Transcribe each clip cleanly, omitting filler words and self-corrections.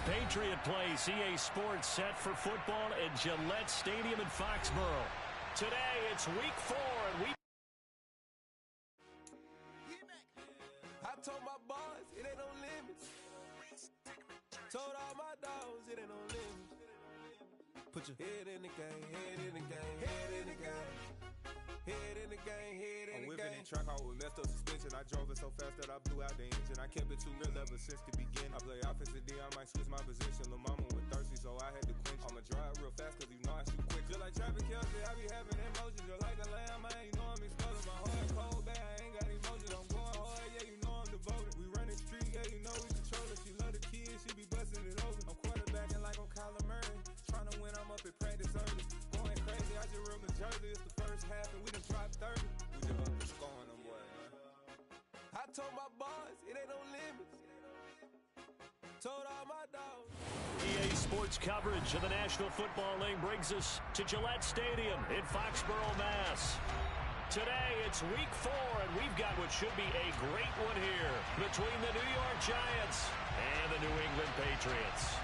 Patriot Place, EA Sports set for football at Gillette Stadium in Foxborough. Today, it's week 4, and I told my boys it ain't no limits. Told all my dogs it ain't no limits. Put your head in the game, head in the game, head in the game. Head in the game, head in the game. I'm whipping in track hall with messed up suspension. I drove it so fast that I blew out the engine. I kept it too real ever since the beginning. I play offensive D, I might switch my position. Lil' mama was thirsty, so I had to quench. I'ma drive real fast, cause you know I shoot quick. Just like traffic Kelsey, I be having emotions. Just like a lamb, man, you know I'm exploding. My heart cold, bad, I ain't got emotions. I'm going hard, yeah, you know I'm devoted. We running street, yeah, you know we control it. She love the kids, she be busting it over. I'm quarterbacking like I'm Kyler Murray. Trying to win, I'm up at practice early. Going crazy, I just real the jersey. It's the first half, and we done dropped 30. We just up and scoring them, boy, man. I told my boys it ain't no limits. Told all my dogs. EA Sports coverage of the National Football League brings us to Gillette Stadium in Foxborough, Mass. Today, it's week 4, and we've got what should be a great one here between the New York Giants and the New England Patriots.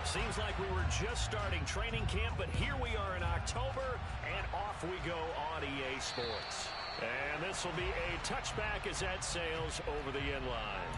Seems like we were just starting training camp, but here we are in October, and off we go on EA Sports. And this will be a touchback as that sails over the end line.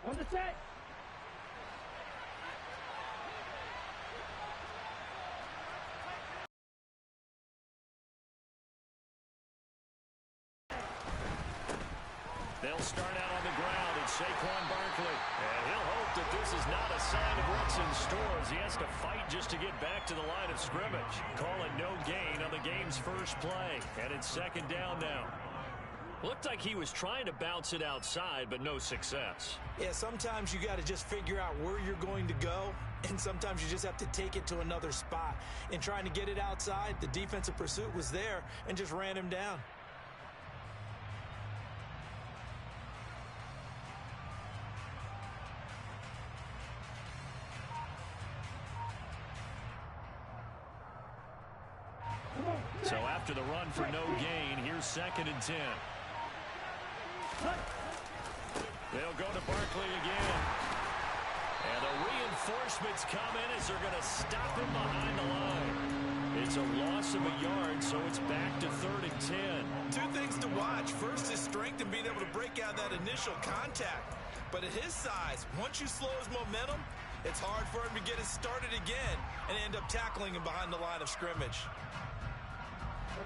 On the set. They'll start out on the ground. It's Saquon Barkley. And he'll hope that this is not a sign of what's in store as he has to fight just to get back to the line of scrimmage. Call it no gain on the game's first play. And it's second down now. Looked like he was trying to bounce it outside, but no success. Yeah, sometimes you got to just figure out where you're going to go, and sometimes you just have to take it to another spot. In trying to get it outside, the defensive pursuit was there and just ran him down. So after the run for no gain, here's 2nd and 10. They'll go to Barkley again. And the reinforcements come in as they're going to stop him behind the line. It's a loss of a yard, so it's back to 3rd and 10. Two things to watch. First is strength and being able to break out that initial contact. But at his size, once you slow his momentum, it's hard for him to get it started again and end up tackling him behind the line of scrimmage.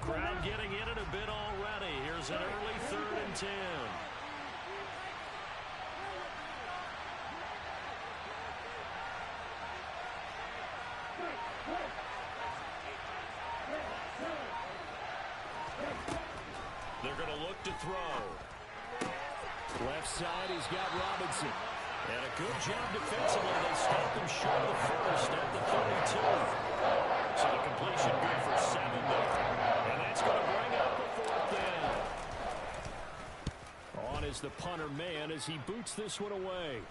Crowd getting in it a bit already. Here's an early 3rd and 10. They're going to look to throw. Left side, he's got Robinson. And a good job defensively. They stopped him short of the first at the 32. So the completion good for 7 there. And that's going to bring up the 4th down. On is the punter man as he boots this one away.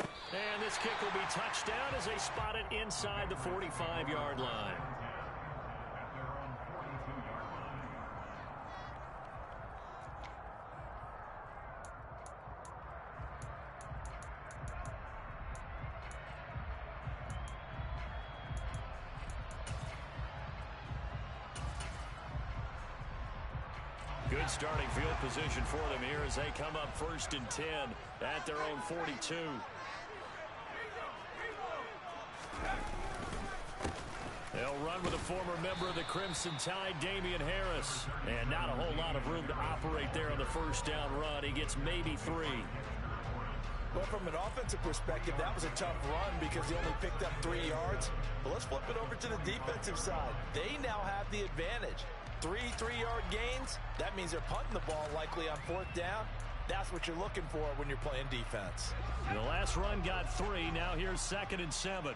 And this kick will be touchdown as they spot it inside the 45-yard line. Good starting field position for them here as they come up 1st and 10 at their own 42. They'll run with a former member of the Crimson Tide, Damian Harris. And not a whole lot of room to operate there on the 1st down run. He gets maybe 3. Well, from an offensive perspective, that was a tough run because he only picked up 3 yards. But let's flip it over to the defensive side. They now have the advantage. 3 3-yard gains, that means they're punting the ball likely on 4th down. That's what you're looking for when you're playing defense. The last run got 3. Now here's 2nd and 7.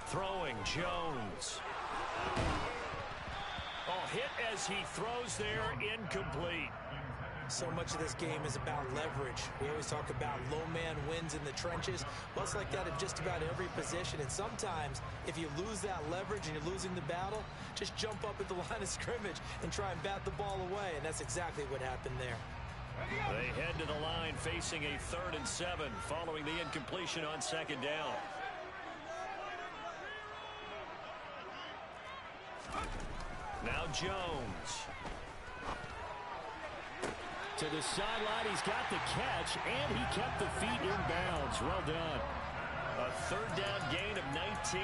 Throwing, Jones. Oh, hit as he throws there, incomplete. So much of this game is about leverage. We always talk about low man wins in the trenches. Well, it's like that in just about every position. And sometimes, if you lose that leverage and you're losing the battle, just jump up at the line of scrimmage and try and bat the ball away. And that's exactly what happened there. They head to the line facing a 3rd and 7 following the incompletion on 2nd down. Now Jones. To the sideline, he's got the catch, and he kept the feet in bounds. Well done. A 3rd down gain of 19.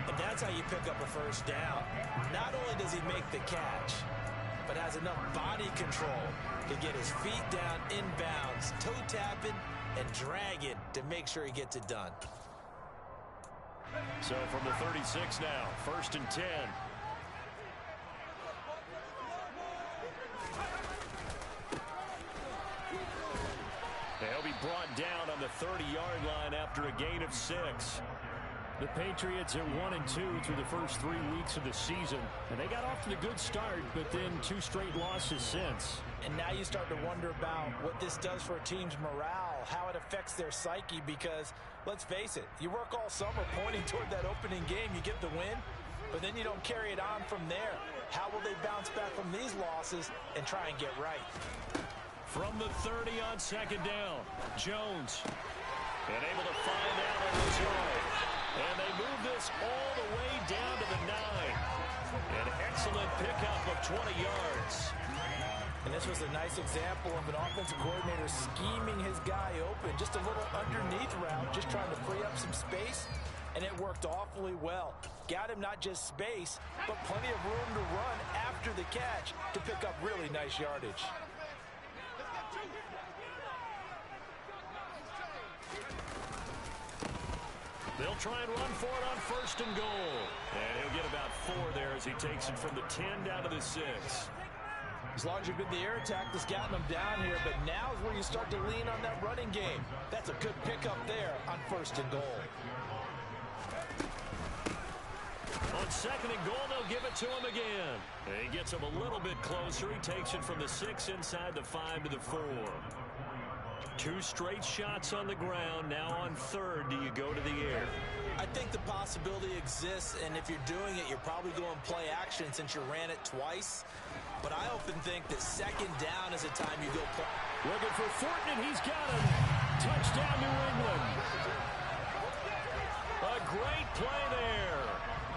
And that's how you pick up a 1st down. Not only does he make the catch, but has enough body control to get his feet down in bounds, toe tapping and dragging to make sure he gets it done. So from the 36 now, 1st and 10. They'll be brought down on the 30-yard line after a gain of 6. The Patriots are 1-2 through the first 3 weeks of the season, and they got off to a good start, but then 2 straight losses since. And now you start to wonder about what this does for a team's morale, how it affects their psyche, because let's face it, you work all summer pointing toward that opening game, you get the win, but then you don't carry it on from there. How will they bounce back from these losses and try and get right? From the 30 on 2nd down, Jones. And able to find Allen Lazard. And they move this all the way down to the 9. An excellent pickup of 20 yards. And this was a nice example of an offensive coordinator scheming his guy open. Just a little underneath route, just trying to free up some space. And it worked awfully well. Got him not just space, but plenty of room to run after the catch to pick up really nice yardage. They'll try and run for it on 1st and goal. And he'll get about 4 there as he takes it from the 10 down to the 6. As long as you've been the air attack that's gotten them down here, but now is where you start to lean on that running game. That's a good pickup there on 1st and goal. On 2nd and goal, they'll give it to him again. And he gets him a little bit closer. He takes it from the 6 inside the 5 to the 4. 2 straight shots on the ground. Now on 3rd, do you go to the air? I think the possibility exists, and if you're doing it, you're probably going play action since you ran it twice. But I often think that 2nd down is a time you go play. Looking for Thornton, and he's got him. Touchdown, New England. A great play there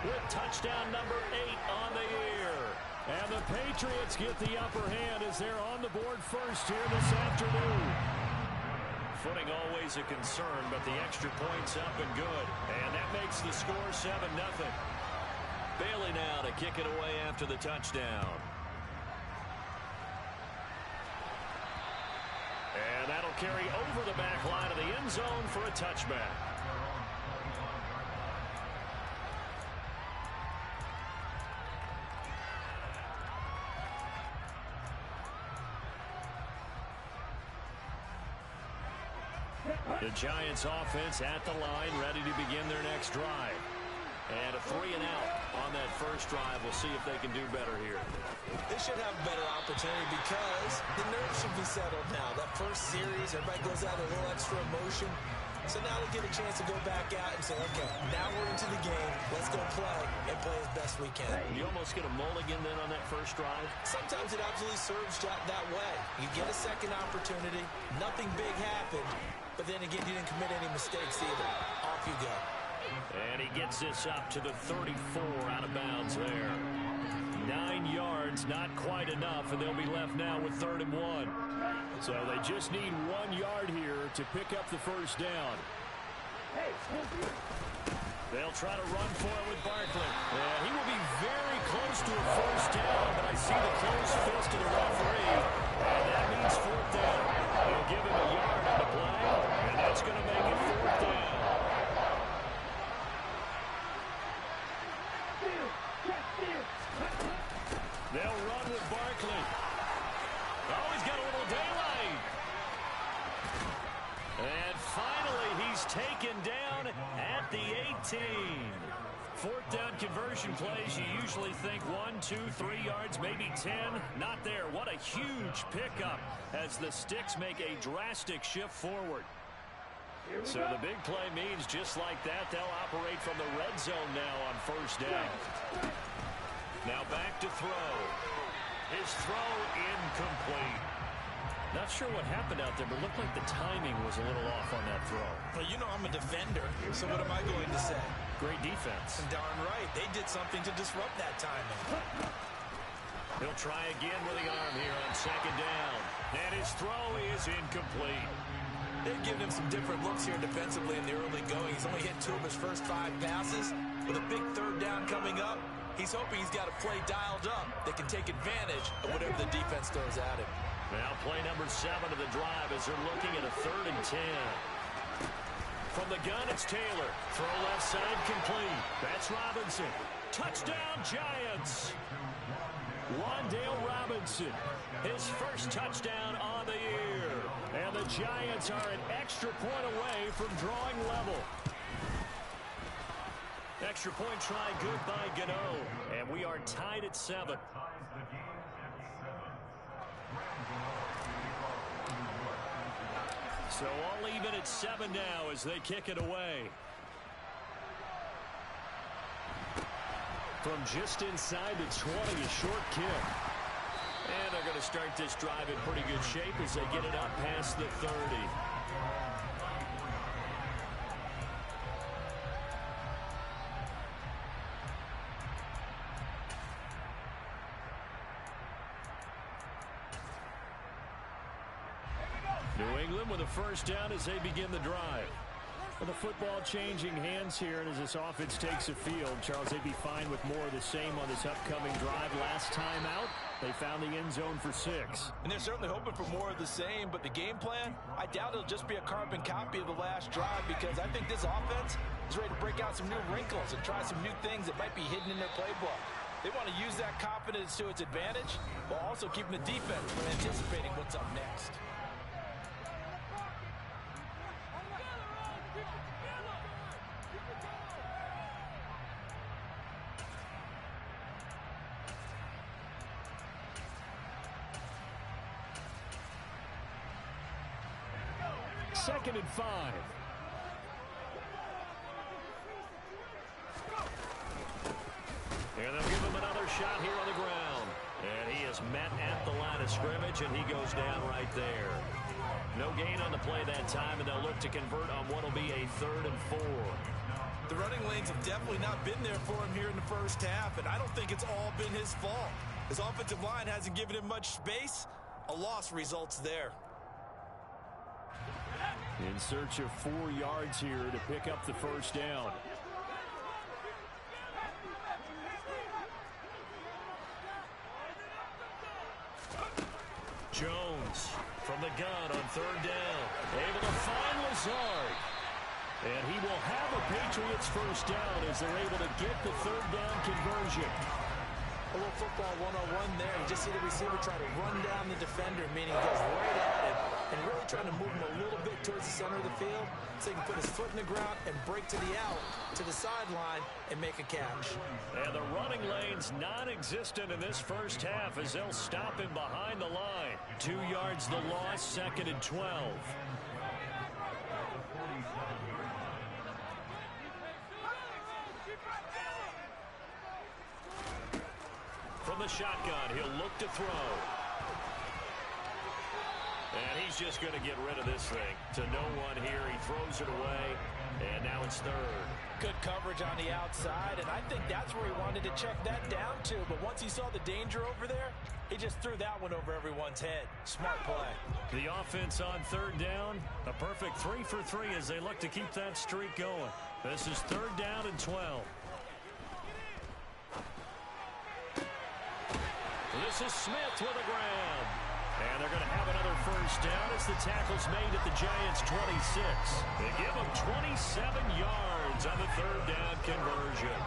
with touchdown number 8 on the year. And the Patriots get the upper hand as they're on the board first here this afternoon. Footing always a concern, but the extra point's up and good. And that makes the score 7-0. Bailey now to kick it away after the touchdown. And that'll carry over the back line of the end zone for a touchback. The Giants offense at the line, ready to begin their next drive. And a 3 and out on that first drive. We'll see if they can do better here. They should have a better opportunity because the nerves should be settled now. That first series, everybody goes out with a little extra emotion. So now they get a chance to go back out and say, okay, now we're into the game. Let's go play and play as best we can. You almost get a mulligan then on that first drive? Sometimes it absolutely serves that way. You get a second opportunity. Nothing big happened. But then again, you didn't commit any mistakes either. Off you go. And he gets this up to the 34 out of bounds there. 9 yards, not quite enough, and they'll be left now with 3rd and 1. So they just need 1 yard here to pick up the first down. They'll try to run for it with Barkley. Yeah, he will be very close to a first down, but I see the closed fist of the referee, and that means 4th down. taken down at the 18. Fourth down conversion plays, you usually think 1, 2, 3 yards, maybe 10. Not there. What a huge pickup as the Sticks make a drastic shift forward. So the big play means just like that, they'll operate from the red zone now on first down. Now back to throw. His throw incomplete. Not sure what happened out there, but it looked like the timing was a little off on that throw. Well, you know I'm a defender, so what am I going to say? Great defense. Darn right. They did something to disrupt that timing. He'll try again with the arm here on second down. And his throw is incomplete. They've given him some different looks here defensively in the early going. He's only hit 2 of his first 5 passes. With a big third down coming up, he's hoping he's got a play dialed up that can take advantage of whatever the defense throws at him. Now play number 7 of the drive as they're looking at a 3rd and 10. From the gun, it's Taylor. Throw left side complete. That's Robinson. Touchdown, Giants. Wan'Dale Robinson, his first touchdown on the year. And the Giants are an extra point away from drawing level. Extra point try good by Gano. And we are tied at 7. So all even at 7 now as they kick it away. From just inside the 20, a short kick. And they're going to start this drive in pretty good shape as they get it up past the 30. New England with a first down as they begin the drive. Well, the football changing hands here, and as this offense takes the field, Charles, they'd be fine with more of the same on this upcoming drive. Last time out, they found the end zone for 6. And they're certainly hoping for more of the same, but the game plan, I doubt it'll just be a carbon copy of the last drive, because I think this offense is ready to break out some new wrinkles and try some new things that might be hidden in their playbook. They want to use that confidence to its advantage, while also keeping the defense from anticipating what's up next. Second and 5. And they'll give him another shot here on the ground. And he is met at the line of scrimmage, and he goes down right there. No gain on the play that time, and they'll look to convert on what will be a 3rd and 4. The running lanes have definitely not been there for him here in the first half, and I don't think it's all been his fault. His offensive line hasn't given him much space. A loss results there. In search of 4 yards here to pick up the first down. Jones from the gun on 3rd down. Able to find Lazard. And he will have a Patriots first down as they're able to get the 3rd down conversion. A little football 101 there. You just see the receiver try to run down the defender, meaning he goes right at him and really trying to move him a little bit towards the center of the field so he can put his foot in the ground and break to the out, to the sideline, and make a catch. And the running lane's non-existent in this first half as they'll stop him behind the line. 2 yards the loss, 2nd and 12. From the shotgun, he'll look to throw. And he's just going to get rid of this thing to no one here. He throws it away, and now it's 3rd. Good coverage on the outside, and I think that's where he wanted to check that down to. But once he saw the danger over there, he just threw that one over everyone's head. Smart play. The offense on 3rd down, a perfect 3 for 3 as they look to keep that streak going. This is 3rd down and 12. This is Smith with a grab. And they're going to have another first down as the tackle's made at the Giants' 26. They give them 27 yards on the 3rd down conversion.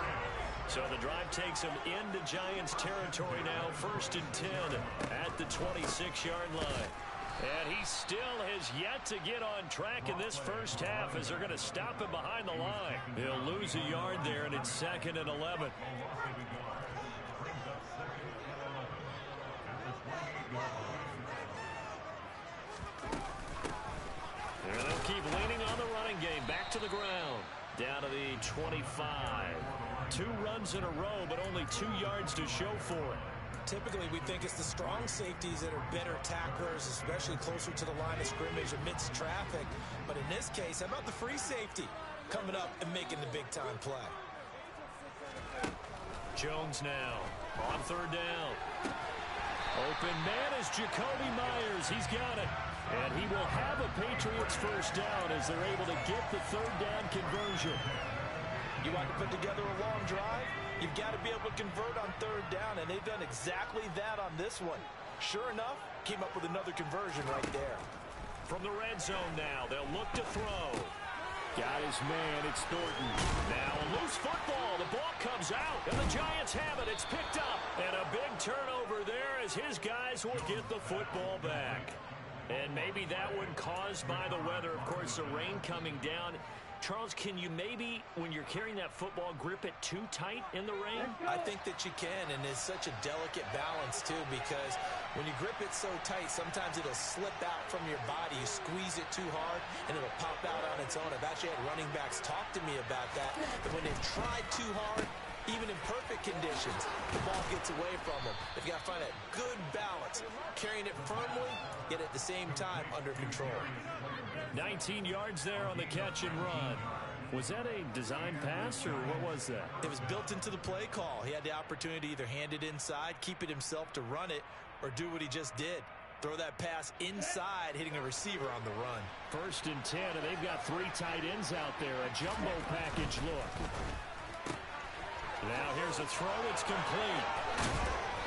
So the drive takes them into Giants territory now, 1st and 10 at the 26-yard line. And he still has yet to get on track in this first half as they're going to stop him behind the line. He'll lose a yard there, and it's 2nd and 11. And they'll keep leaning on the running game. Back to the ground. Down to the 25. 2 runs in a row, but only 2 yards to show for it. Typically, we think it's the strong safeties that are better tacklers, especially closer to the line of scrimmage amidst traffic. But in this case, how about the free safety coming up and making the big-time play? Jones now on 3rd down. Open man is Jacoby Myers. He's got it. And he will have a Patriots first down as they're able to get the 3rd down conversion. You want to put together a long drive? You've got to be able to convert on 3rd down, and they've done exactly that on this one. Sure enough, came up with another conversion right there. From the red zone now, they'll look to throw. Got his man, it's Thornton. Now a loose football, the ball comes out, and the Giants have it, it's picked up. And a big turnover there as his guys will get the football back. And maybe that one caused by the weather, of course, the rain coming down. Charles, can you maybe, when you're carrying that football, grip it too tight in the rain? I think that you can, and it's such a delicate balance, too, because when you grip it so tight, sometimes it'll slip out from your body. You squeeze it too hard, and it'll pop out on its own. I've actually had running backs talk to me about that. And when they've tried too hard, even in perfect conditions, the ball gets away from them. They've got to find that good balance, carrying it firmly, yet at the same time under control. 19 yards there on the catch and run. Was that a design pass, or what was that? It was built into the play call. He had the opportunity to either hand it inside, keep it himself to run it, or do what he just did. Throw that pass inside, hitting a receiver on the run. 1st and 10, and they've got 3 tight ends out there. A jumbo package look. Now here's a throw. It's complete.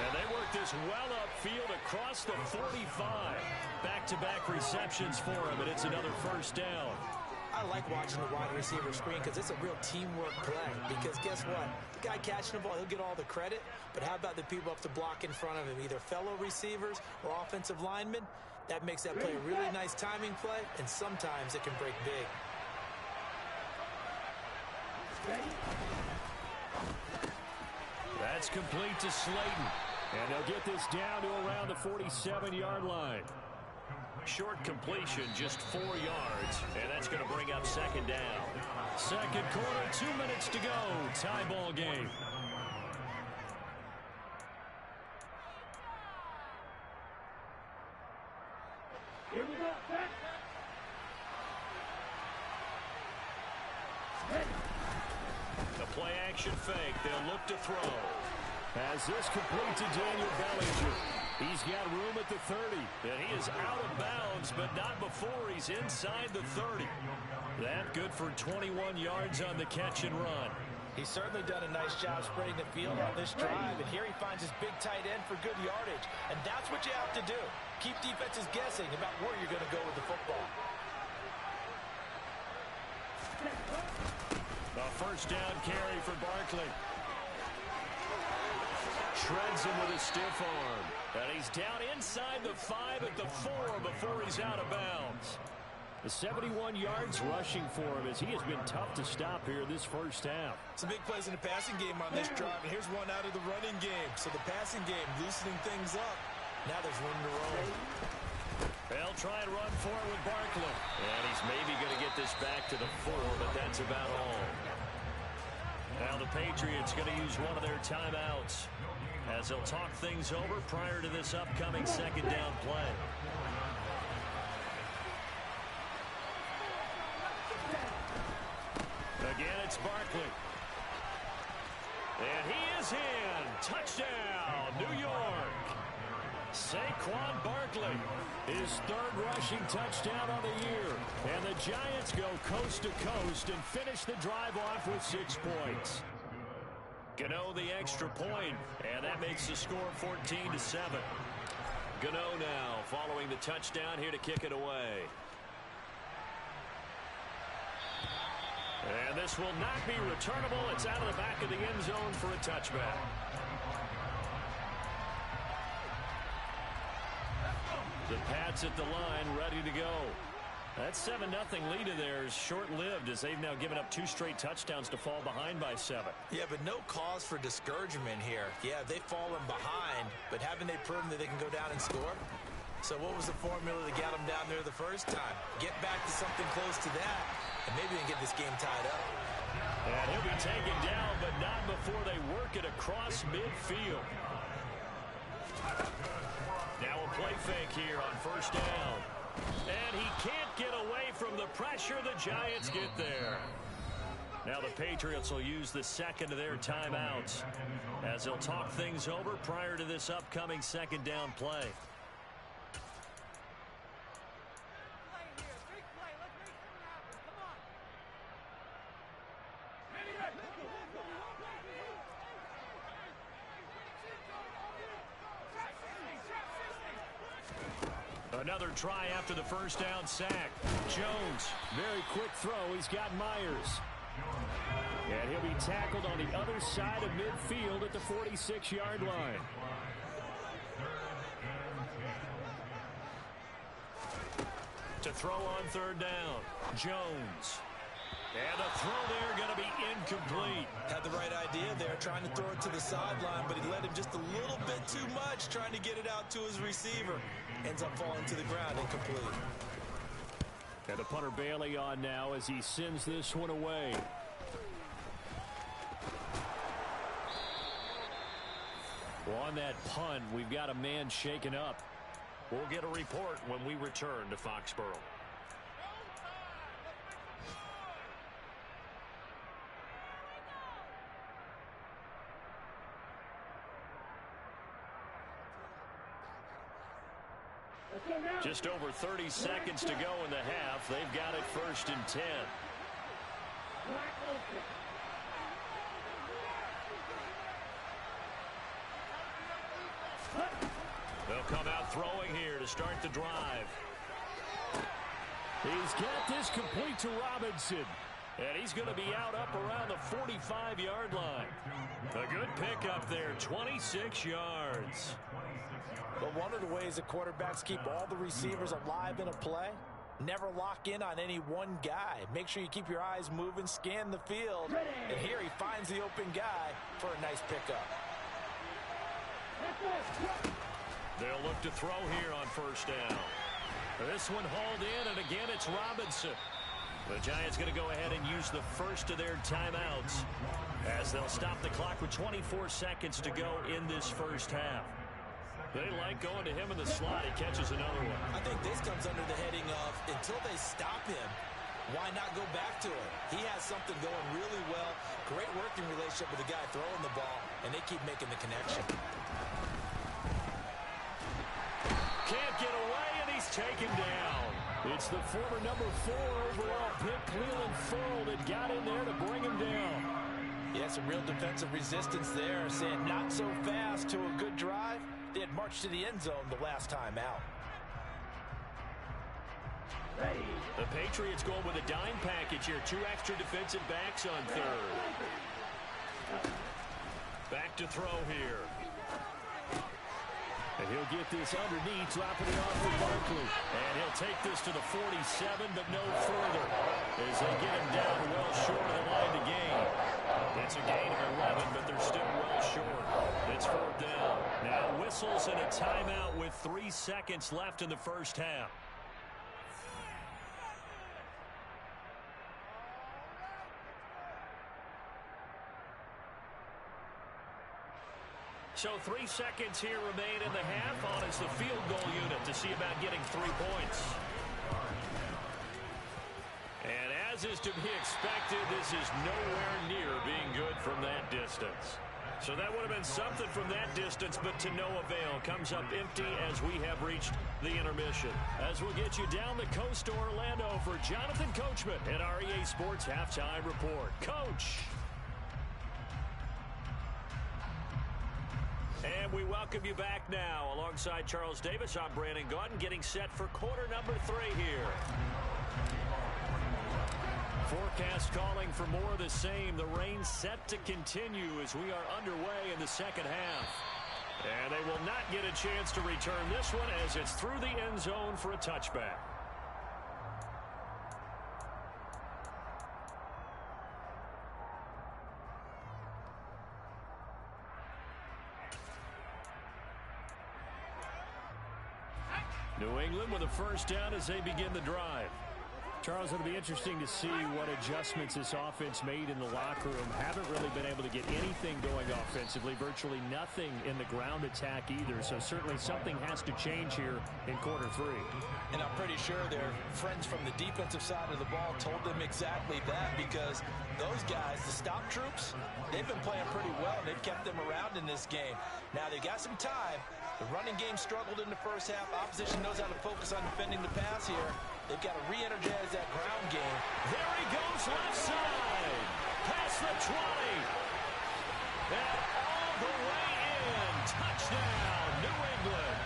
And they work this well upfield across the 45. Back-to-back receptions for him, and it's another first down. I like watching the wide receiver screen because it's a real teamwork play. Because guess what? The guy catching the ball, he'll get all the credit. But how about the people up to block in front of him, either fellow receivers or offensive linemen? That makes that play a really nice timing play, and sometimes it can break big. That's complete to Slayton. And they'll get this down to around the 47-yard line. Short completion, just 4 yards, and that's going to bring up 2nd down. 2nd quarter, 2 minutes to go. Tie ball game. Here we go, set. The play action fake. They'll look to throw. As this complete to Daniel Bellinger. He's got room at the 30. And he is out of bounds, but not before he's inside the 30. That good for 21 yards on the catch and run. He's certainly done a nice job spreading the field on this drive, and here he finds his big tight end for good yardage. And that's what you have to do. Keep defenses guessing about where you're going to go with the football. A first down carry for Barkley. Shreds him with a stiff arm. And he's down inside the 5 at the 4 before he's out of bounds. The 71 yards rushing for him as he has been tough to stop here this first half. Some big plays in the passing game on this drive, and here's one out of the running game. So the passing game loosening things up. Now there's room to roll. They'll try and run for it with Barkley. And he's maybe going to get this back to the 4, but that's about all. Now the Patriots going to use one of their timeouts as they'll talk things over prior to this upcoming 2nd down play. Again, it's Barkley. And he is in. Touchdown, New York. Saquon Barkley, his 3rd rushing touchdown on the year. And the Giants go coast to coast and finish the drive off with 6 points. Gano the extra point, and that makes the score 14-7. Gano now following the touchdown here to kick it away. And this will not be returnable. It's out of the back of the end zone for a touchback. The Pats at the line, ready to go. That 7-0 lead of theirs short-lived as they've now given up 2 straight touchdowns to fall behind by 7. Yeah, but no cause for discouragement here. Yeah, they've fallen behind, but haven't they proven that they can go down and score? So what was the formula that got them down there the first time? Get back to something close to that, and maybe they can get this game tied up. And he'll be taken down, but not before they work it across midfield. Now a play fake here on first down. And he can't get away from the pressure. The Giants get there. Now the Patriots will use the second of their timeouts as they'll talk things over prior to this upcoming second down play. Another try after the first down sack. Jones, very quick throw. He's got Myers. And he'll be tackled on the other side of midfield at the 46-yard line. To throw on third down, Jones. And the throw there going to be incomplete. Had the right idea there, trying to throw it to the sideline, but he led him just a little bit too much, trying to get it out to his receiver. Ends up falling to the ground, incomplete. And the punter Bailey on now as he sends this one away. Well, on that punt, we've got a man shaken up. We'll get a report when we return to Foxborough. Just over 30 seconds to go in the half. They've got it 1st and 10. They'll come out throwing here to start the drive. He's got this complete to Robinson. And he's going to be out up around the 45-yard line. A good pickup there, 26 yards. But one of the ways that quarterbacks keep all the receivers alive in a play, never lock in on any one guy. Make sure you keep your eyes moving, scan the field. And here he finds the open guy for a nice pickup. They'll look to throw here on first down. This one hauled in, and again it's Robinson. The Giants going to go ahead and use the first of their timeouts as they'll stop the clock with 24 seconds to go in this first half. They like going to him in the slot. He catches another one. I think this comes under the heading of until they stop him, why not go back to him? He has something going really well. Great working relationship with the guy throwing the ball, and they keep making the connection. Can't get away, and he's taken down. It's the former number 4 overall pick, Cleveland Ferrell, that got in there to bring him down. Yeah, some real defensive resistance there, saying not so fast to a good drive. They had marched to the end zone the last time out. The Patriots going with a dime package here. 2 extra defensive backs on third. Back to throw here. And he'll get this underneath, dropping it off for Barkley. And he'll take this to the 47, but no further as they get him down well short of the line to gain. It's a gain of 11, but they're still well short. It's 4th down. Now whistles and a timeout with 3 seconds left in the first half. So 3 seconds here remain in the half. On is the field goal unit to see about getting 3 points. And as is to be expected, this is nowhere near being good from that distance. So that would have been something from that distance, but to no avail. Comes up empty as we have reached the intermission. As we'll get you down the coast to Orlando for Jonathan Coachman at our EA Sports Halftime Report. Coach! And we welcome you back now. Alongside Charles Davis, I'm Brandon Gaudin, getting set for quarter number 3 here. Forecast calling for more of the same. The rain set to continue as we are underway in the second half. And they will not get a chance to return this one as it's through the end zone for a touchback. New England with a first down as they begin the drive. Charles, it'll be interesting to see what adjustments this offense made in the locker room. Haven't really been able to get anything going offensively. Virtually nothing in the ground attack either. So certainly something has to change here in quarter three. And I'm pretty sure their friends from the defensive side of the ball told them exactly that, because those guys, the stop troops, they've been playing pretty well. They've kept them around in this game. Now they've got some time. The running game struggled in the first half. Opposition knows how to focus on defending the pass here. They've got to re-energize that ground game. There he goes left side. Past the 20. And all the way in. Touchdown, New England.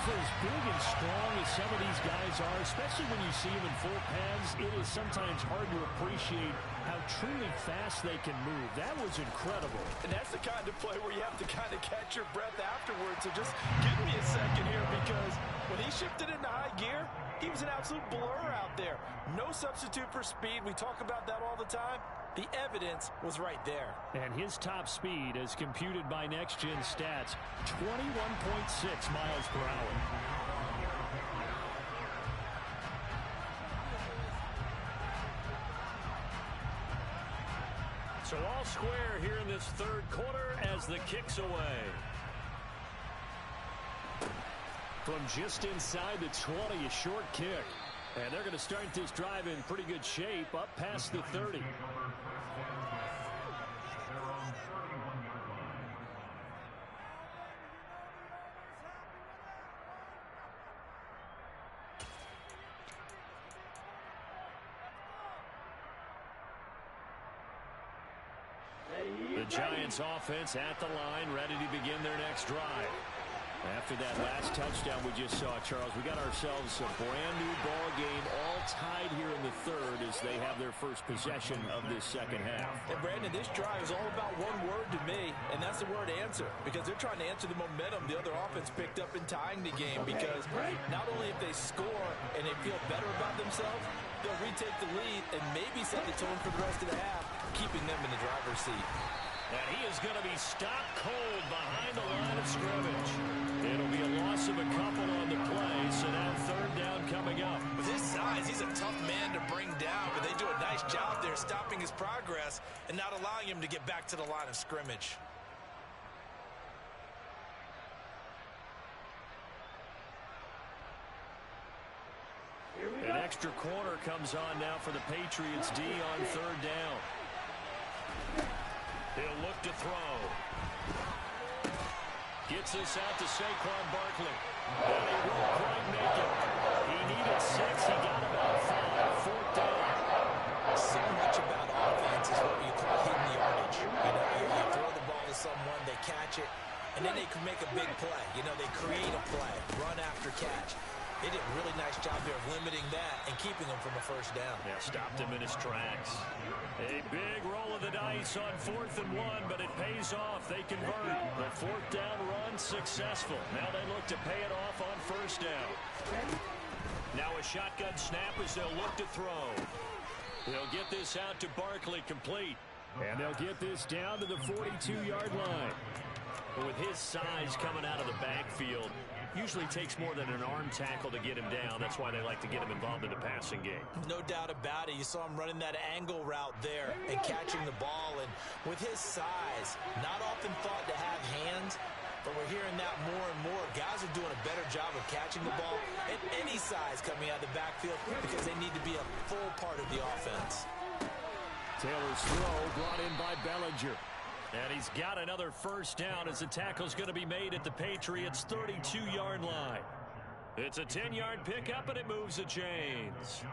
For as big and strong as some of these guys are, especially when you see them in full pads, it is sometimes hard to appreciate how truly fast they can move. That was incredible. And that's the kind of play where you have to kind of catch your breath afterwards. So just give me a second here, because when he shifted into high gear, he was an absolute blur out there. No substitute for speed. We talk about that all the time. The evidence was right there. And his top speed, as computed by Next Gen Stats, 21.6 miles per hour. So all square here in this third quarter as the kick's away. From just inside the 20, a short kick. And they're going to start this drive in pretty good shape, up past the 30. The Giants offense at the line, ready to begin their next drive. After that last touchdown we just saw, Charles, we got ourselves a brand new ball game, all tied here in the third as they have their first possession of this second half. And Brandon, this drive is all about one word to me, and that's the word answer, because they're trying to answer the momentum the other offense picked up in tying the game, because not only if they score and they feel better about themselves, they'll retake the lead and maybe set the tone for the rest of the half, keeping them in the driver's seat. And he is going to be stopped cold behind the line of scrimmage. It'll be a loss of a couple on the play, so now third down coming up. With his size, he's a tough man to bring down, but they do a nice job there stopping his progress and not allowing him to get back to the line of scrimmage. An extra corner comes on now for the Patriots D on third down. He'll look to throw. Gets this out to Saquon Barkley. And he won't quite make it. He needed 6. He got about 5. Fourth down. So much about offense is what you call hidden yardage. You know, you throw the ball to someone, they catch it, and then they can make a big play. You know, they create a play, run after catch. They did a really nice job there of limiting that and keeping him from a first down. Yeah, stopped him in his tracks. A big roll of the dice on 4th and 1, but it pays off. They convert. The fourth down run successful. Now they look to pay it off on first down. Now a shotgun snap as they'll look to throw. They'll get this out to Barkley, complete. And they'll get this down to the 42-yard line. But with his size coming out of the backfield, usually takes more than an arm tackle to get him down. That's why they like to get him involved in the passing game. No doubt about it. You saw him running that angle route there and catching the ball. And with his size, not often thought to have hands, but we're hearing that more and more. Guys are doing a better job of catching the ball at any size coming out of the backfield because they need to be a full part of the offense. Taylor's throw brought in by Bellinger. And he's got another first down as the tackle's going to be made at the Patriots' 32-yard line. It's a 10-yard pickup, and it moves the chains.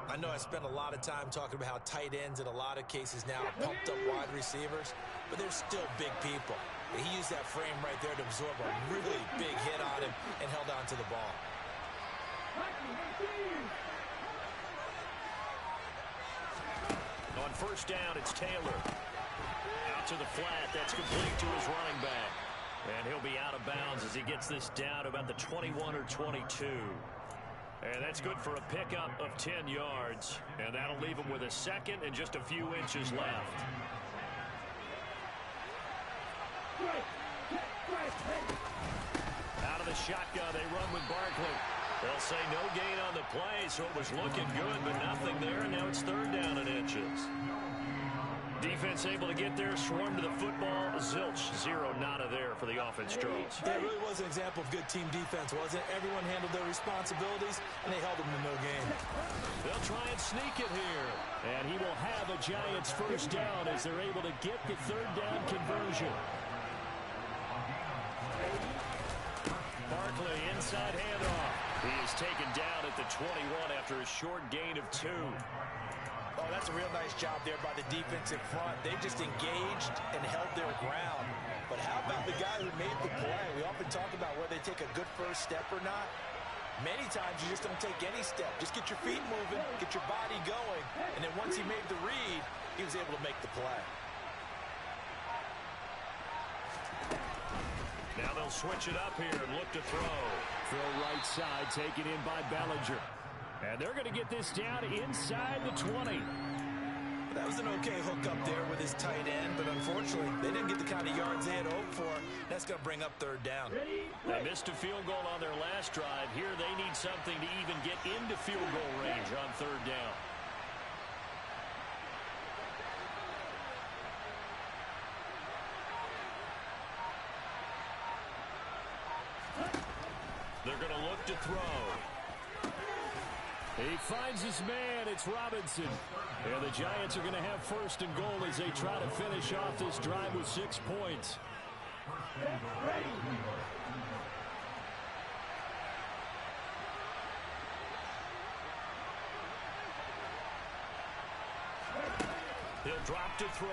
I know I spent a lot of time talking about how tight ends in a lot of cases now are pumped up wide receivers, but they're still big people. He used that frame right there to absorb a really big hit on him and held on to the ball. On first down, it's Taylor. Out to the flat. That's complete to his running back. And he'll be out of bounds as he gets this down about the 21 or 22. And that's good for a pickup of 10 yards. And that'll leave him with a second and just a few inches left. Out of the shotgun, they run with Barkley. They'll say no gain on the play, so it was looking good, but nothing there, and now it's third down and inches. Defense able to get there, swarm to the football. Zilch, zero, nada there for the offense draws. Yeah, it really was an example of good team defense, wasn't it? Everyone handled their responsibilities, and they held them to no gain. They'll try and sneak it here. And he will have a Giants first down as they're able to get the third down conversion. Barkley, inside handoff. He is taken down at the 21 after a short gain of 2. Oh, that's a real nice job there by the defense in front. They just engaged and held their ground. But how about the guy who made the play? We often talk about whether they take a good first step or not. Many times you just don't take any step. Just get your feet moving, get your body going. And then once he made the read, he was able to make the play. Now they'll switch it up here and look to throw. Throw right side, taken in by Bellinger. And they're going to get this down inside the 20. That was an okay hook up there with his tight end, but unfortunately, they didn't get the kind of yards they had hoped for. That's going to bring up third down. They missed a field goal on their last drive. Here they need something to even get into field goal range on third down. They're going to look to throw. He finds his man. It's Robinson. And the Giants are going to have first and goal as they try to finish off this drive with 6 points. He'll drop to throw.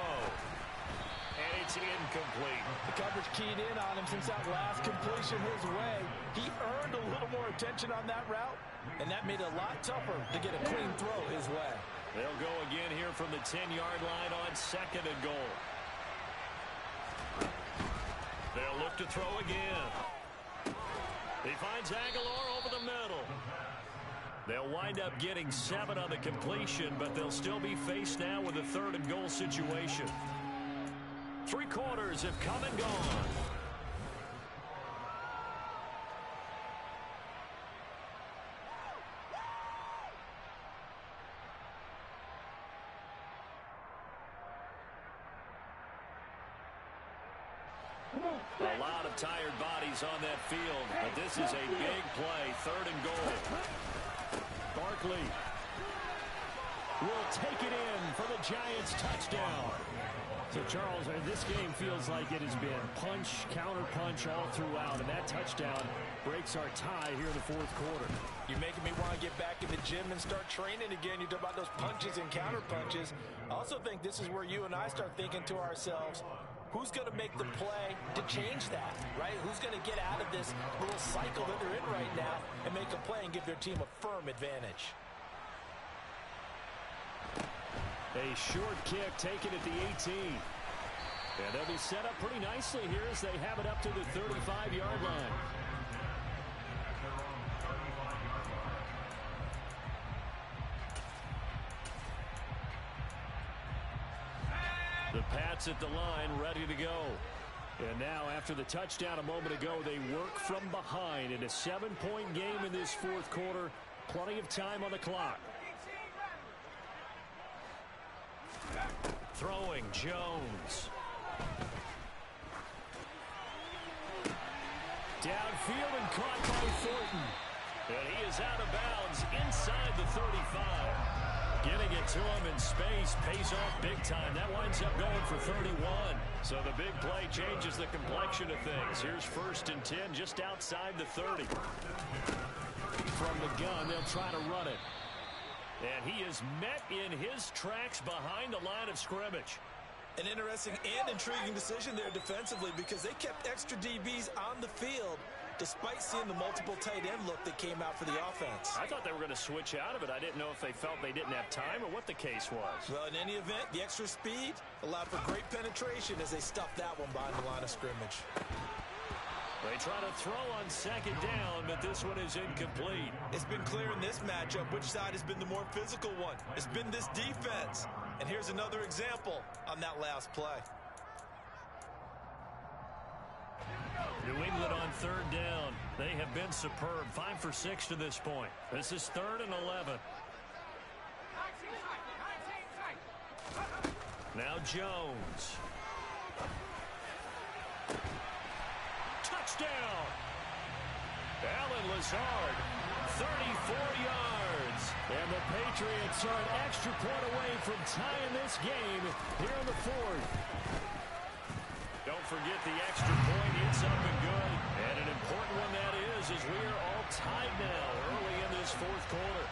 And it's incomplete. The coverage keyed in on him since that last completion his way. He earned a little more attention on that route, and that made it a lot tougher to get a clean throw his way. They'll go again here from the 10-yard line on second and goal. They'll look to throw again. He finds Aguilar over the middle. They'll wind up getting 7 on the completion, but they'll still be faced now with a third and goal situation. 3 quarters have come and gone. A lot of tired bodies on that field, but this is a big play, third and goal. Barkley will take it in for the Giants touchdown. So, Charles, this game feels like it has been punch, counter-punch all throughout, and that touchdown breaks our tie here in the fourth quarter. You're making me want to get back in the gym and start training again. You talk about those punches and counter-punches. I also think this is where you and I start thinking to ourselves, who's going to make the play to change that, right? Who's going to get out of this little cycle that they're in right now and make a play and give their team a firm advantage? A short kick taken at the 18. And they'll be set up pretty nicely here as they have it up to the 35-yard line. The Pats at the line, ready to go. And now, after the touchdown a moment ago, they work from behind in a 7-point game in this fourth quarter. Plenty of time on the clock. Throwing, Jones. Downfield and caught by Thornton. And he is out of bounds inside the 35. Getting it to him in space pays off big time. That winds up going for 31. So the big play changes the complexion of things. Here's first and 10 just outside the 30. From the gun, they'll try to run it. And he is met in his tracks behind the line of scrimmage. An interesting and intriguing decision there defensively because they kept extra DBs on the field despite seeing the multiple tight end look that came out for the offense. I thought they were going to switch out of it. I didn't know if they felt they didn't have time or what the case was. Well, in any event, the extra speed allowed for great penetration as they stuffed that one behind the line of scrimmage. They try to throw on second down, but this one is incomplete. It's been clear in this matchup which side has been the more physical one. It's been this defense. And here's another example on that last play. New England on third down. They have been superb. 5 for 6 to this point. This is 3rd and 11. Now Jones. Touchdown! Allen Lazard, 34 yards. And the Patriots are an extra point away from tying this game here in the 4th. Don't forget the extra point. It's up and good. And an important one that is as we are all tied now early in this 4th quarter.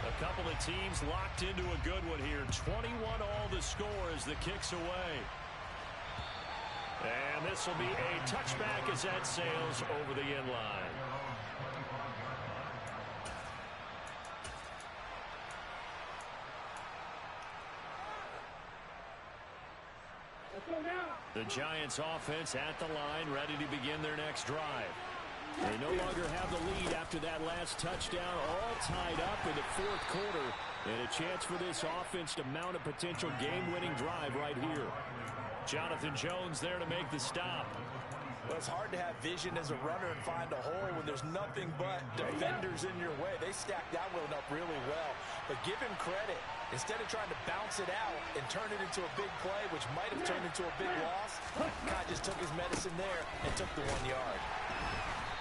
A couple of teams locked into a good one here. 21 all the score as the kick's away. And this will be a touchback as that sails over the end line. The Giants offense at the line, ready to begin their next drive. They no longer have the lead after that last touchdown, all tied up in the 4th quarter. And a chance for this offense to mount a potential game-winning drive right here. Jonathan Jones there to make the stop. Well, it's hard to have vision as a runner and find a hole when there's nothing but defenders in your way. They stacked that one up really well. But give him credit. Instead of trying to bounce it out and turn it into a big play, which might have turned into a big loss, guy just took his medicine there and took the 1 yard.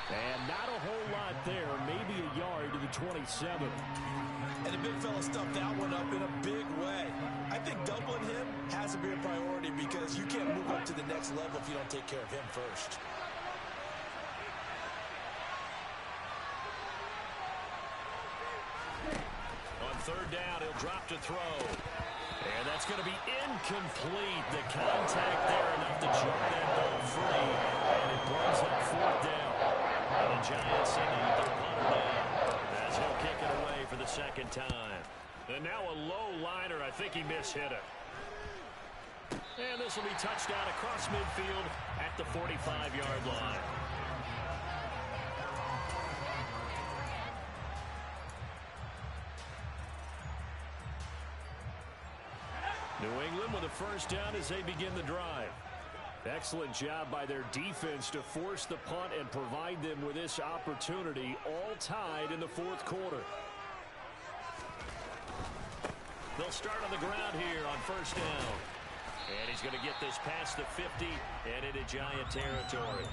And not a whole lot there, maybe a yard to the 27. And the big fella stuffed that one up in a big way. I think doubling him has to be a priority because you can't move up to the next level if you don't take care of him first. On third down, he'll drop to throw. And that's going to be incomplete. The contact there enough to jar that ball free. And it brings up 4th down. And the Giants sending their punter down as he'll kick it away for the 2nd time. And now a low liner. I think he mishit it. And this will be touchdown across midfield at the 45-yard line. New England with a first down as they begin the drive. Excellent job by their defense to force the punt and provide them with this opportunity, all tied in the 4th quarter. They'll start on the ground here on first down. And he's going to get this past the 50 and into Giant territory.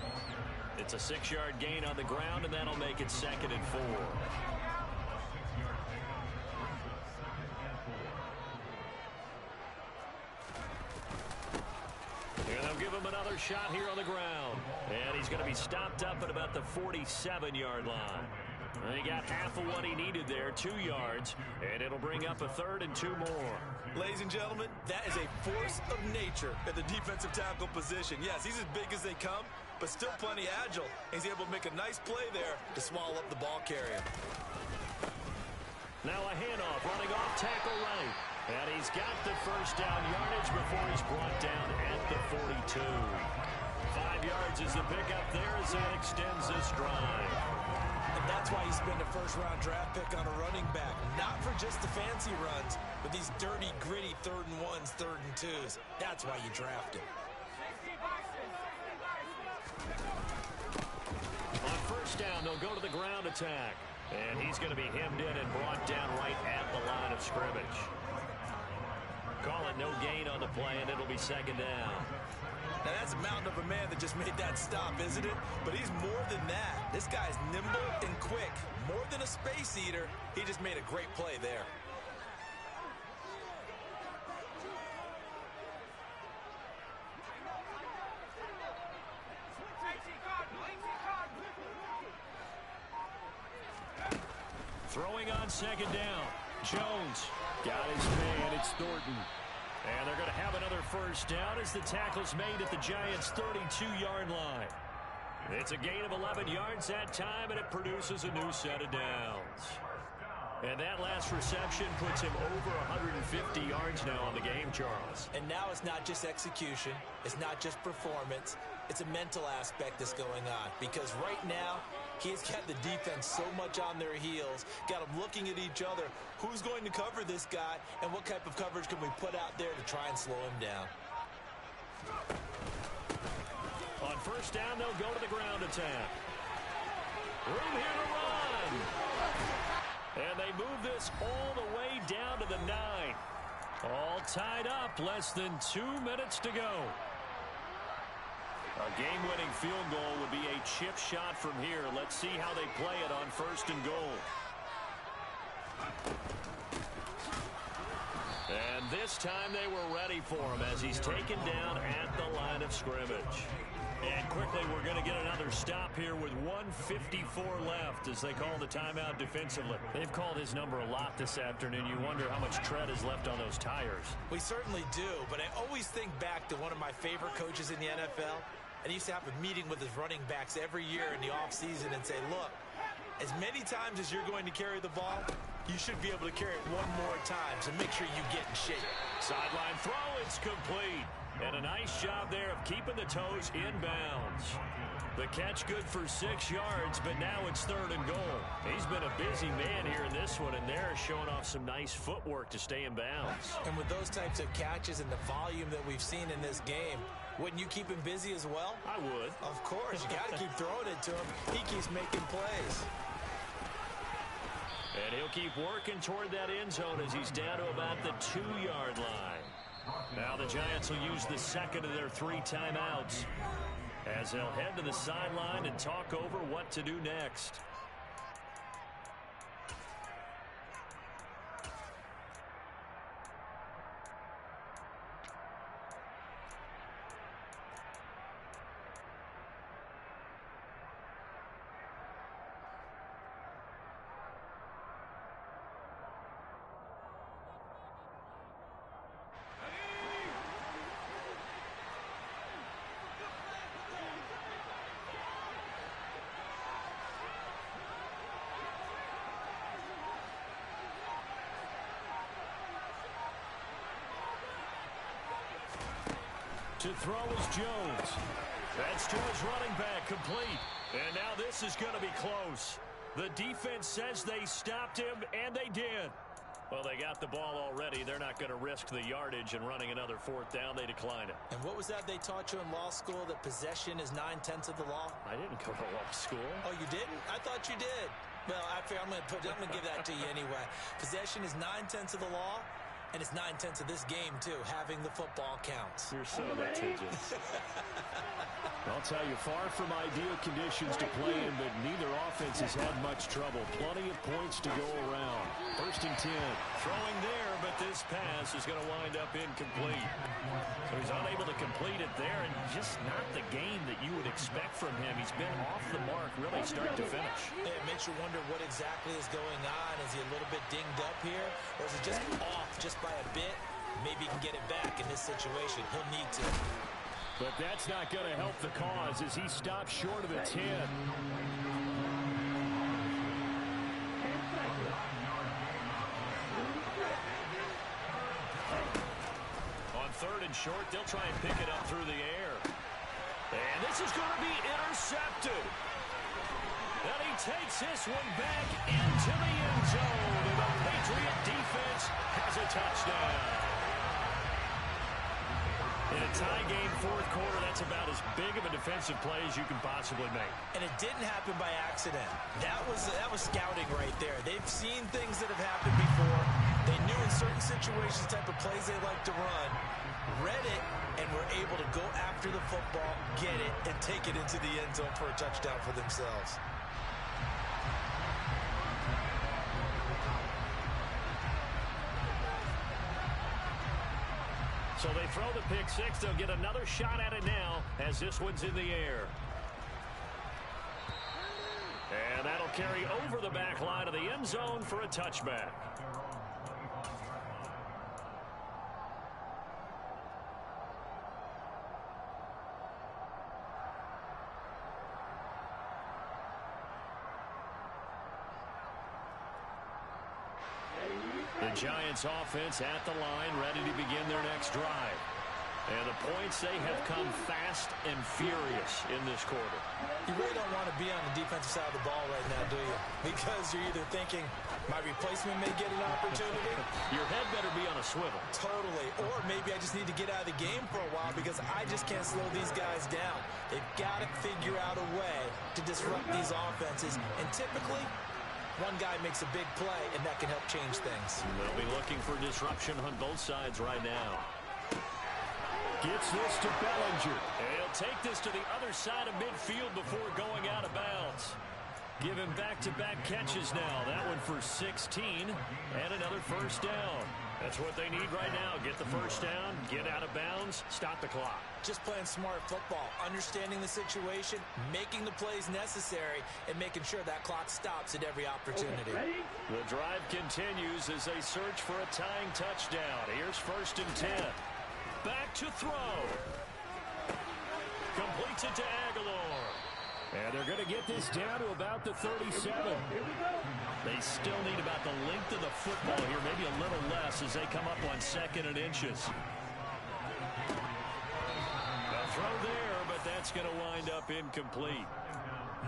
It's a 6-yard gain on the ground, and that'll make it 2nd and 4. And they'll give him another shot here on the ground. And he's going to be stopped up at about the 47-yard line. And he got half of what he needed there, 2 yards, and it'll bring up a 3rd and 2 more. Ladies and gentlemen, that is a force of nature at the defensive tackle position. Yes, he's as big as they come, but still plenty agile. He's able to make a nice play there to swallow up the ball carrier. Now a handoff, running off tackle right. And he's got the first down yardage before he's brought down at the 42. 5 yards is the pickup there as that extends this drive. And that's why you spend a first-round draft pick on a running back. Not for just the fancy runs, but these dirty, gritty 3rd and 1s, 3rd and 2s. That's why you draft him. On first down, they'll go to the ground attack. And he's going to be hemmed in and brought down right at the line of scrimmage. Call it no gain on the play, and it'll be 2nd down. Now, that's a mountain of a man that just made that stop, isn't it? But he's more than that. This guy's nimble and quick. More than a space eater, he just made a great play there. Throwing on 2nd down. Jones got his man. It's Thornton. And they're going to have another first down as the tackle's made at the Giants' 32-yard line. It's a gain of 11 yards that time, and it produces a new set of downs. And that last reception puts him over 150 yards now on the game, Charles. And now it's not just execution. It's not just performance. It's a mental aspect that's going on. Because right now, he's got the defense so much on their heels, got them looking at each other. Who's going to cover this guy, and what type of coverage can we put out there to try and slow him down? On first down, they'll go to the ground attack. Room here to run. And they move this all the way down to the 9. All tied up, less than 2 minutes to go. A game-winning field goal would be a chip shot from here. Let's see how they play it on first and goal. And this time they were ready for him as he's taken down at the line of scrimmage. And quickly, we're going to get another stop here with 1:54 left as they call the timeout defensively. They've called his number a lot this afternoon. You wonder how much tread is left on those tires. We certainly do, but I always think back to one of my favorite coaches in the NFL. And he used to have a meeting with his running backs every year in the offseason and say, look, as many times as you're going to carry the ball, you should be able to carry it one more time, so make sure you get in shape. Sideline throw, it's complete. And a nice job there of keeping the toes in bounds. The catch good for 6 yards, but now it's third and goal. He's been a busy man here in this one, and they're showing off some nice footwork to stay in bounds. And with those types of catches and the volume that we've seen in this game, wouldn't you keep him busy as well? I would. Of course. You got to keep throwing it to him. He keeps making plays. And he'll keep working toward that end zone as he's down to about the 2-yard line. Now the Giants will use the second of their 3 timeouts as they'll head to the sideline and talk over what to do next. To throw is Jones. That's to his running back, complete. And now this is going to be close. The defense says they stopped him, and they did. Well, they got the ball already. They're not going to risk the yardage and running another 4th down. They decline it. And what was that they taught you in law school, that possession is 9/10 of the law? I didn't go to law school. Oh, you didn't? I thought you did. Well, I'm going to give that to you anyway. Possession is 9/10 of the law. And it's 9/10 of this game, too. Having the football counts. You're so litigious. I'll tell you, far from ideal conditions to play in, but neither offense has had much trouble. Plenty of points to go around. 1st and 10. Throwing there, but this pass is going to wind up incomplete. So he's unable to complete it there, and just not the game that you would expect from him. He's been off the mark, really, start to finish. Yeah, it makes you wonder what exactly is going on. Is he a little bit dinged up here, or is he just off just by a bit? Maybe he can get it back in this situation. He'll need to. But that's not going to help the cause as he stops short of the 10. On 3rd and short, they'll try and pick it up through the air. And this is going to be intercepted. And he takes this one back into the end zone. And the Patriot defense has a touchdown. In a tie game, 4th quarter, that's about as big of a defensive play as you can possibly make. And it didn't happen by accident. That was scouting right there. They've seen things that have happened before. They knew in certain situations the type of plays they like to run, read it, and were able to go after the football, get it, and take it into the end zone for a touchdown for themselves. So they throw the pick 6. They'll get another shot at it now as this one's in the air. And that'll carry over the back line of the end zone for a touchback. The Giants offense at the line, ready to begin their next drive. And the points, they have come fast and furious in this quarter. You really don't want to be on the defensive side of the ball right now, do you? Because you're either thinking, my replacement may get an opportunity. Your head better be on a swivel. Totally. Or maybe I just need to get out of the game for a while because I just can't slow these guys down. They've got to figure out a way to disrupt these offenses. And typically, one guy makes a big play, and that can help change things. They'll be looking for disruption on both sides right now. Gets this to Bellinger. And he'll take this to the other side of midfield before going out of bounds. Give him back-to-back catches now. That one for 16 and another first down. That's what they need right now. Get the first down, get out of bounds, stop the clock. Just playing smart football, understanding the situation, making the plays necessary, and making sure that clock stops at every opportunity. The drive continues as they search for a tying touchdown. Here's 1st and 10. Back to throw. Completes it to Aguilar. And they're going to get this down to about the 37. They still need about the length of the football here, maybe a little less as they come up on 2nd and inches. A throw there, but that's going to wind up incomplete.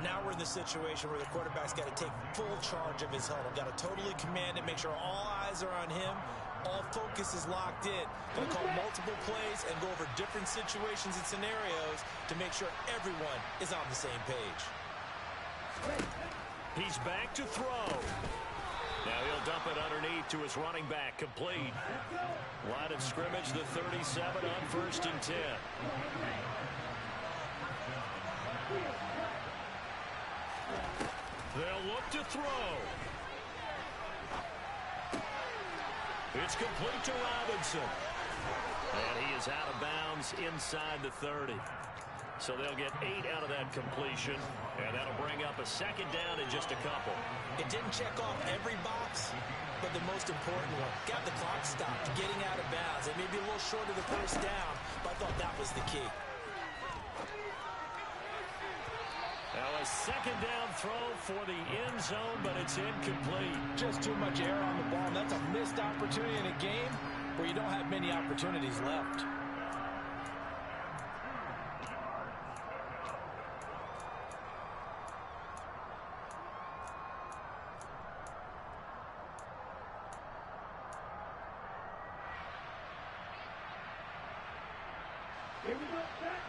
Now we're in the situation where the quarterback's got to take full charge of his huddle. Got to totally command it, make sure all eyes are on him. All focus is locked in. Going to call multiple plays and go over different situations and scenarios to make sure everyone is on the same page. He's back to throw. Now he'll dump it underneath to his running back. Complete. Line of scrimmage, the 37 on 1st and 10. They'll look to throw. It's complete to Robinson. And he is out of bounds inside the 30. So they'll get 8 out of that completion. And that'll bring up a 2nd down in just a couple. It didn't check off every box, but the most important one. Got the clock stopped, getting out of bounds. It may be a little short of the first down, but I thought that was the key. Now a 2nd down throw for the end zone, but it's incomplete. Just too much air on the ball. And that's a missed opportunity in a game where you don't have many opportunities left. Here we go, set.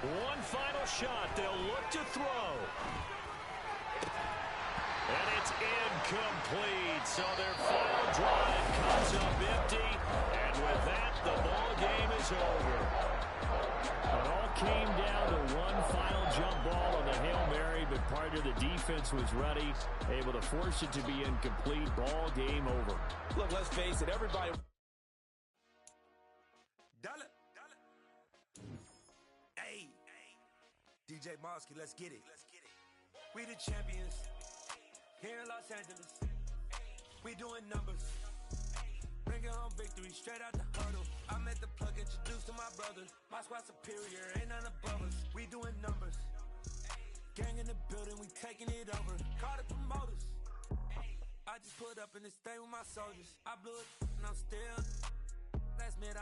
One final shot. They'll look to throw. And it's incomplete. So their final drive comes up empty. And with that, the ball game is over. It all came down to one final jump ball on the Hail Mary, but part of the defense was ready, able to force it to be incomplete. Ball game over. Look, let's face it, everybody... Hey, DJ Mosky, let's get it. We the champions here in Los Angeles. We doing numbers. Bringing home victory straight out the huddle. I'm at the plug, introduced to my brothers. My squad superior, ain't none above us. We doing numbers. Gang in the building, we taking it over. Call the promoters. I just put up in this thing with my soldiers. I blew it and I'm still. Last minute, I'm